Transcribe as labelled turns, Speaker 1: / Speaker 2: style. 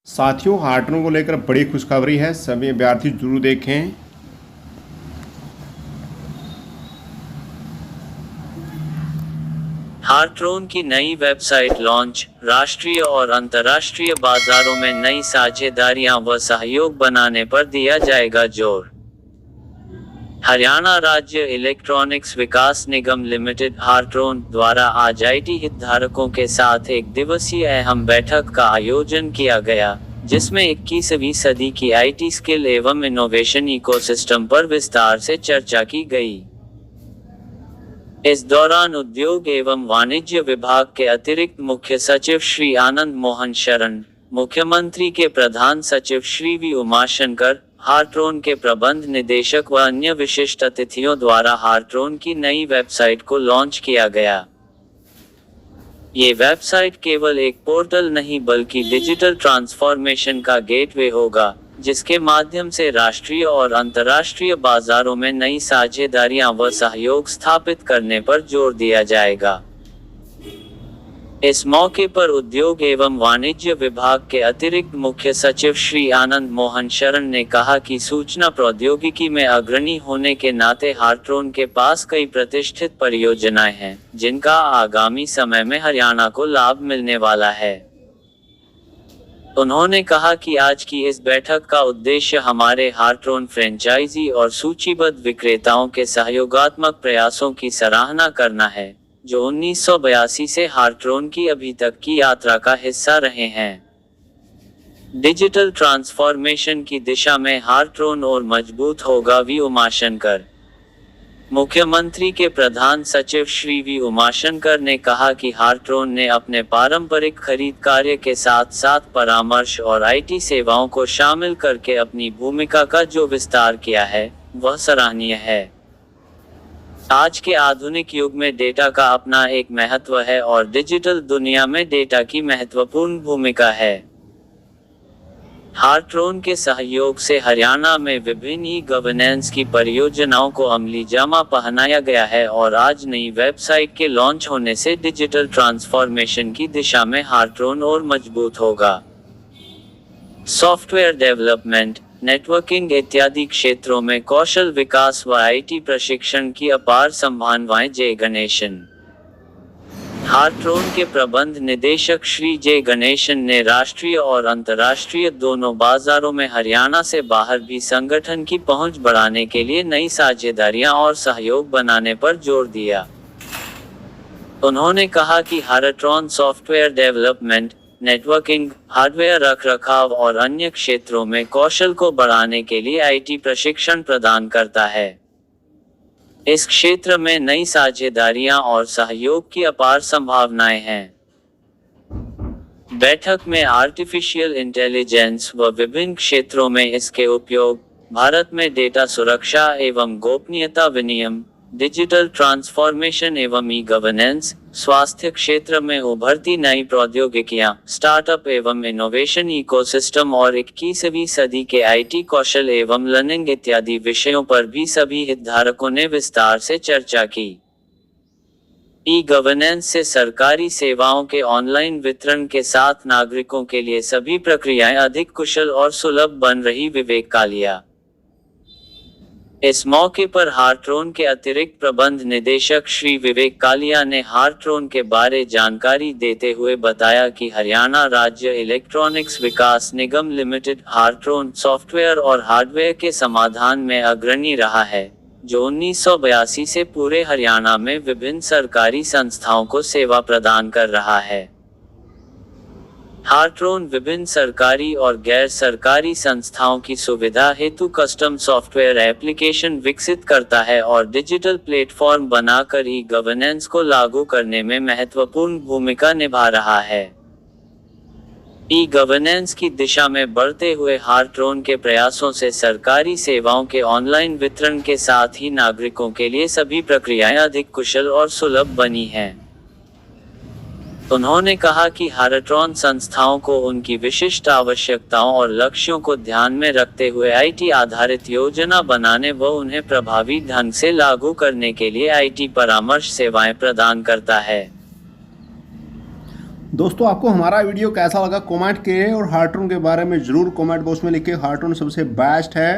Speaker 1: साथियों, हार्ट्रोन को लेकर बड़ी खुशखबरी है। सभी अभ्यर्थी जरूर देखें।
Speaker 2: हार्ट्रोन की नई वेबसाइट लॉन्च, राष्ट्रीय और अंतर्राष्ट्रीय बाजारों में नई साझेदारियां व सहयोग बनाने पर दिया जाएगा जोर। हरियाणा राज्य इलेक्ट्रॉनिक्स विकास निगम लिमिटेड हार्ट्रोन द्वारा आज आईटी हितधारकों के साथ एक दिवसीय अहम बैठक का आयोजन किया गया, जिसमें 21वीं सदी की आईटी स्किल एवं इनोवेशन इकोसिस्टम पर विस्तार से चर्चा की गई। इस दौरान उद्योग एवं वाणिज्य विभाग के अतिरिक्त मुख्य सचिव श्री आनंद मोहन शरण, मुख्यमंत्री के प्रधान सचिव श्री वी उमाशंकर, हार्ट्रोन के प्रबंध निदेशक व अन्य विशिष्ट अतिथियों द्वारा हार्ट्रोन की नई वेबसाइट को लॉन्च किया गया। ये वेबसाइट केवल एक पोर्टल नहीं बल्कि डिजिटल ट्रांसफॉर्मेशन का गेटवे होगा, जिसके माध्यम से राष्ट्रीय और अंतर्राष्ट्रीय बाजारों में नई साझेदारियां व सहयोग स्थापित करने पर जोर दिया जाएगा। इस मौके पर उद्योग एवं वाणिज्य विभाग के अतिरिक्त मुख्य सचिव श्री आनंद मोहन शरण ने कहा कि सूचना प्रौद्योगिकी में अग्रणी होने के नाते हार्ट्रोन के पास कई प्रतिष्ठित परियोजनाएं हैं, जिनका आगामी समय में हरियाणा को लाभ मिलने वाला है। उन्होंने कहा कि आज की इस बैठक का उद्देश्य हमारे हार्ट्रोन फ्रेंचाइजी और सूचीबद्ध विक्रेताओं के सहयोगात्मक प्रयासों की सराहना करना है, जो 1982 से हार्ट्रोन की अभी तक की यात्रा का हिस्सा रहे हैं। डिजिटल ट्रांसफॉर्मेशन की दिशा में हार्ट्रोन और मजबूत होगा वी उमाशंकर। मुख्यमंत्री के प्रधान सचिव श्री वी उमाशंकर ने कहा कि हार्ट्रोन ने अपने पारंपरिक खरीद कार्य के साथ साथ परामर्श और आईटी सेवाओं को शामिल करके अपनी भूमिका का जो विस्तार किया है, वह सराहनीय है। आज के आधुनिक युग में डेटा का अपना एक महत्व है और डिजिटल दुनिया में डेटा की महत्वपूर्ण भूमिका है। हार्ट्रोन के सहयोग से हरियाणा में विभिन्न ई गवर्नेंस की परियोजनाओं को अमली जामा पहनाया गया है और आज नई वेबसाइट के लॉन्च होने से डिजिटल ट्रांसफॉर्मेशन की दिशा में हार्ट्रोन और मजबूत होगा। सॉफ्टवेयर डेवलपमेंट, नेटवर्किंग इत्यादि क्षेत्रों में कौशल विकास व आईटी प्रशिक्षण की अपार संभावनाएं। जे गणेशन, हार्ट्रोन के प्रबंध निदेशक श्री जे गणेशन ने राष्ट्रीय और अंतर्राष्ट्रीय दोनों बाजारों में हरियाणा से बाहर भी संगठन की पहुंच बढ़ाने के लिए नई साझेदारियां और सहयोग बनाने पर जोर दिया। उन्होंने कहा कि Hartron software development, networking, hardware रखरखाव और अन्य क्षेत्रों में कौशल को बढ़ाने के लिए आईटी प्रशिक्षण प्रदान करता है। इस क्षेत्र में नई साझेदारियां और सहयोग की अपार संभावनाएं हैं। बैठक में आर्टिफिशियल इंटेलिजेंस व विभिन्न क्षेत्रों में इसके उपयोग, भारत में डेटा सुरक्षा एवं गोपनीयता विनियम, डिजिटल ट्रांसफॉर्मेशन एवं ई गवर्नेंस, स्वास्थ्य क्षेत्र में उभरती नई प्रौद्योगिकियां, स्टार्टअप एवं इनोवेशन इकोसिस्टम और 21वीं सदी के आईटी कौशल एवं लर्निंग इत्यादि विषयों पर भी सभी हितधारकों ने विस्तार से चर्चा की। ई गवर्नेंस से सरकारी सेवाओं के ऑनलाइन वितरण के साथ नागरिकों के लिए सभी प्रक्रियाएं अधिक कुशल और सुलभ बन रही। विवेक कालिया। इस मौके पर हार्ट्रोन के अतिरिक्त प्रबंध निदेशक श्री विवेक कालिया ने हार्ट्रोन के बारे जानकारी देते हुए बताया कि हरियाणा राज्य इलेक्ट्रॉनिक्स विकास निगम लिमिटेड हार्ट्रोन सॉफ्टवेयर और हार्डवेयर के समाधान में अग्रणी रहा है, जो 1982 से पूरे हरियाणा में विभिन्न सरकारी संस्थाओं को सेवा प्रदान कर रहा है। हार्ट्रोन विभिन्न सरकारी और गैर सरकारी संस्थाओं की सुविधा हेतु कस्टम सॉफ्टवेयर एप्लीकेशन विकसित करता है और डिजिटल प्लेटफॉर्म बनाकर ई गवर्नेंस को लागू करने में महत्वपूर्ण भूमिका निभा रहा है। ई गवर्नेंस की दिशा में बढ़ते हुए हार्ट्रोन के प्रयासों से सरकारी सेवाओं के ऑनलाइन वितरण के साथ ही नागरिकों के लिए सभी प्रक्रियाएं अधिक कुशल और सुलभ बनी हैं। उन्होंने कहा कि हार्ट्रोन संस्थाओं को उनकी विशिष्ट आवश्यकताओं और लक्ष्यों को ध्यान में रखते हुए आईटी आधारित योजना बनाने व उन्हें प्रभावी ढंग से लागू करने के लिए आईटी परामर्श सेवाएं प्रदान करता है।
Speaker 1: दोस्तों आपको हमारा वीडियो कैसा लगा कमेंट करिए और हार्टून के बारे में ज़रूर कमेंट बॉक्स में लिखिए। हार्टून सबसे बेस्ट है।